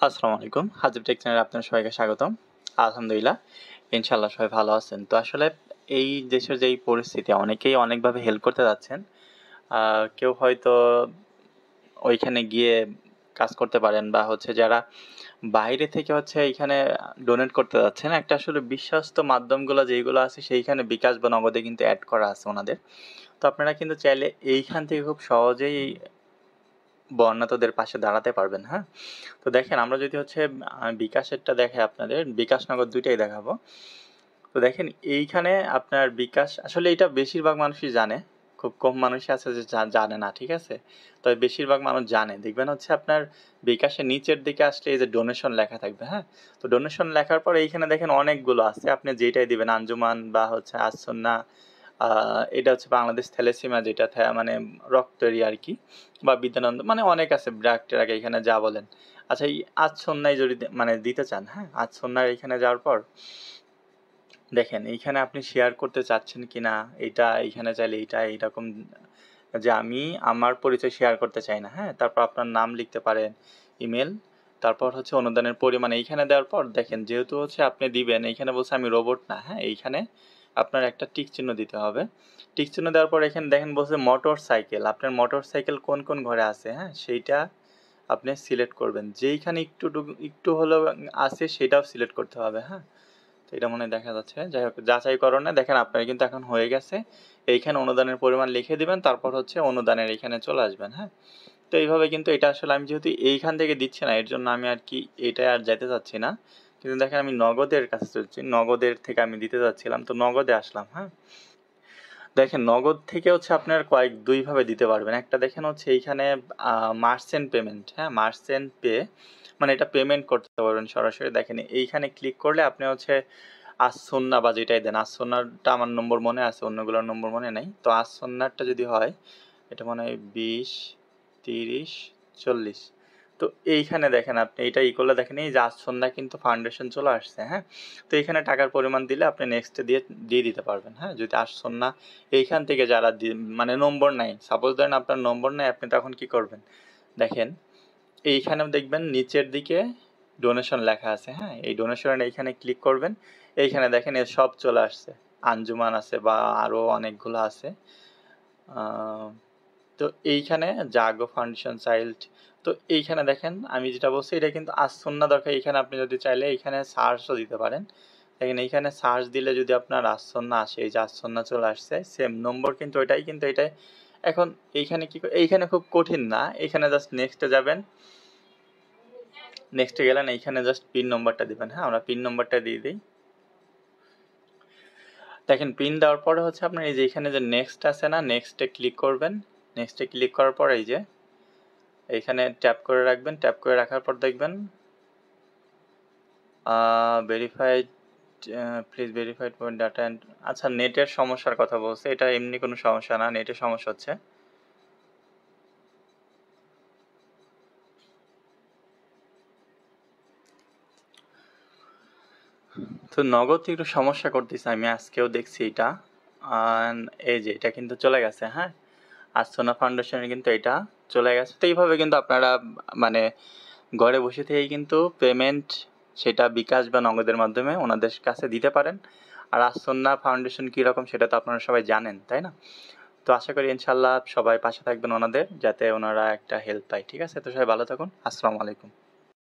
আসসালামু আলাইকুম। হাজিব টেক চ্যানেলে আপনাদের সবাইকে স্বাগতম। আলহামদুলিল্লাহ, ইনশাআল্লাহ সবাই ভালো আছেন। তো আসলে এই দেশের যেই পরিস্থিতি অনেকেই অনেকভাবে হেল্প করতে যাচ্ছেন। কেউ হয়তো ওইখানে গিয়ে কাজ করতে পারেন বা হচ্ছে যারা বাইরে থেকে হচ্ছে এইখানে ডোনেট করতে যাচ্ছেন, একটা আসলে বিশ্বস্ত মাধ্যমগুলো যেইগুলো আছে সেইখানে বিকাশ বা নগদে কিন্তু অ্যাড করা আছে ওনাদের। তো আপনারা কিন্তু চাইলে এইখান থেকে খুব সহজেই বন্যাতদের পাশে দাঁড়াতে পারবেন, হ্যাঁ? তো দেখেন আমরা যদি হচ্ছে বিকাশেরটা দেখাই আপনাদের, বিকাশ নগদ দুইটাই দেখাবো। তো দেখেন এইখানে আপনার বিকাশ আসলে এটা বেশিরভাগ মানুষই জানে, খুব কম মানুষই আছে যে জানে না, ঠিক আছে? তবে বেশিরভাগ মানুষ জানে। দেখবেন হচ্ছে আপনার বিকাশের নিচের দিকে আসলে এই যে ডোনেশন লেখা থাকবে, হ্যাঁ? তো ডোনেশন লেখার পরে এইখানে দেখেন অনেকগুলো আছে, আপনি যেটাই দিবেন, আঞ্জুমান বা হচ্ছে আসন্না, এটা হচ্ছে বাংলাদেশ থ্যালাসেমিয়া, যেটা মানে রক্তেরই আর কি, বা বিদ্যানন্দ, মানে অনেক আছে, ব্র্যাকের আগে এখানে যা বলেন। আচ্ছা, এই আচ্ছন্নায় যদি মানে দিতে চান, হ্যাঁ, আচ্ছন্নার এখানে যাওয়ার পর দেখেন এইখানে আপনি শেয়ার করতে চাচ্ছেন কিনা, এটা এইখানে চাইলে এইটা এইরকম, যে আমি আমার পরিচয় শেয়ার করতে চাই না, হ্যাঁ, তারপর আপনার নাম লিখতে পারেন, ইমেল, তারপর হচ্ছে অনুদানের পরিমাণ এইখানে দেওয়ার পর দেখেন যেহেতু হচ্ছে আপনি দিবেন, এইখানে বলছে আমি রোবট না, হ্যাঁ, এইখানে আপনার একটা টিক চিহ্ন দিতে হবে। টিক চিহ্ন দেওয়ার পর এখানে দেখেন বলছে মোটর সাইকেল, আপনার মোটর সাইকেল কোন কোন ঘরে আছে, হ্যাঁ, সেইটা আপনি সিলেক্ট করবেন, যেইখানে একটু হলেও আছে সেটাও সিলেক্ট করতে হবে, হ্যাঁ। তো এটা মনে দেখা যাচ্ছে, যাই হোক যাচাইকরণে দেখেন আপনার কিন্তু এখন হয়ে গেছে। এইখানে অনুদানের পরিমাণ লিখে দিবেন, তারপর হচ্ছে অনুদানের এখানে চলে আসবেন, হ্যাঁ। তো এইভাবে কিন্তু এটা আসলে আমি যেহেতু এইখান থেকে দিচ্ছি না, এর জন্য আমি আর কি এটা আর যেতে চাচ্ছি না, কিন্তু দেখেন আমি নগদের কাছে চলছি, নগদের থেকে আমি দিতে যাচ্ছিলাম, তো নগদে আসলাম, হ্যাঁ। দেখেন নগদ থেকে হচ্ছে আপনার দুইভাবে দিতে পারবেন। একটা দেখেন হচ্ছে এইখানে মার্চেন্ট পেমেন্ট, হ্যাঁ, মার্চেন্ট পে, মানে এটা পেমেন্ট করতে পারবেন সরাসরি। দেখেন এইখানে ক্লিক করলে আপনি হচ্ছে আসন্না বা যেটাই দেন, আসন্নাটা আমার নম্বর মনে আছে, অন্যগুলোর নম্বর মনে নাই। তো আসন্নারটা যদি হয়, এটা মনে হয় 20, 30, 40। তো এইখানে দেখেন আপনি এটা করলে দেখেন এই যে আসন্না কিন্তু ফাউন্ডেশন চলে আসছে, হ্যাঁ। তো এইখানে টাকার পরিমাণ দিলে আপনি নেক্সটে দিয়ে দিতে পারবেন, হ্যাঁ, যদি আসন্না এইখান থেকে যারা মানে নম্বর নাই, সাপোজ ধরেন আপনার নম্বর নাই, আপনি তখন কি করবেন দেখেন এইখানে দেখবেন নিচের দিকে ডোনেশন লেখা আছে, হ্যাঁ, এই ডোনেশনের এইখানে ক্লিক করবেন, এইখানে দেখেন এর সব চলে আসছে, আঞ্জুমান আছে বা আরও অনেকগুলো আছে। তো এইখানে জাগো ফাউন্ডেশন চাইল্ড, তো এইখানে দেখেন আমি যেটা বলছি এটা কিন্তু আসন্না দরকার, এইখানে আপনি যদি চাইলে এইখানে সার্চও দিতে পারেন। দেখেন এইখানে সার্চ দিলে যদি আপনার আসন্না আসে, এই যে আসন্না চলে আসছে, সেম নম্বর কিন্তু ওইটাই, কিন্তু এটাই এখন এইখানে কি এইখানে খুব কঠিন না, এইখানে জাস্ট নেক্সটে যাবেন, নেক্সটে গেলেন, এইখানে জাস্ট পিন নম্বরটা দিবেন, হ্যাঁ, আমরা পিন নম্বরটা দিয়ে দিই। দেখেন পিন দেওয়ার পরে হচ্ছে আপনার এই যে এখানে যে নেক্সট আছে না, নেক্সটে ক্লিক করবেন, নেক্সটে ক্লিক করার পর এই যে এইখানে ট্যাপ করে রাখবেন, ট্যাপ করে রাখার পর দেখবেন verified, please verified data and, আচ্ছা নেটের সমস্যার কথা বলছে, এটা এমনি কোনো সমস্যা না, নেটের সমস্যা হচ্ছে। তো নগদ একটু সমস্যা করতেছে, আমি আজকেও দেখছি এটা, এই যে এটা কিন্তু চলে গেছে, হ্যাঁ, আসনা ফাউন্ডেশনে কিন্তু এটা চলে গেছে। তো এইভাবে কিন্তু আপনারা মানে ঘরে বসে থেকেই কিন্তু পেমেন্ট সেটা বিকাশ বা নগদের মাধ্যমে ওনাদের কাছে দিতে পারেন। আর আসন্না ফাউন্ডেশন কীরকম সেটা তো আপনারা সবাই জানেন, তাই না? তো আশা করি ইনশাল্লাহ সবাই পাশে থাকবেন ওনাদের, যাতে ওনারা একটা হেল্প পায়, ঠিক আছে? তো সবাই ভালো থাকুন, আসসালামু আলাইকুম।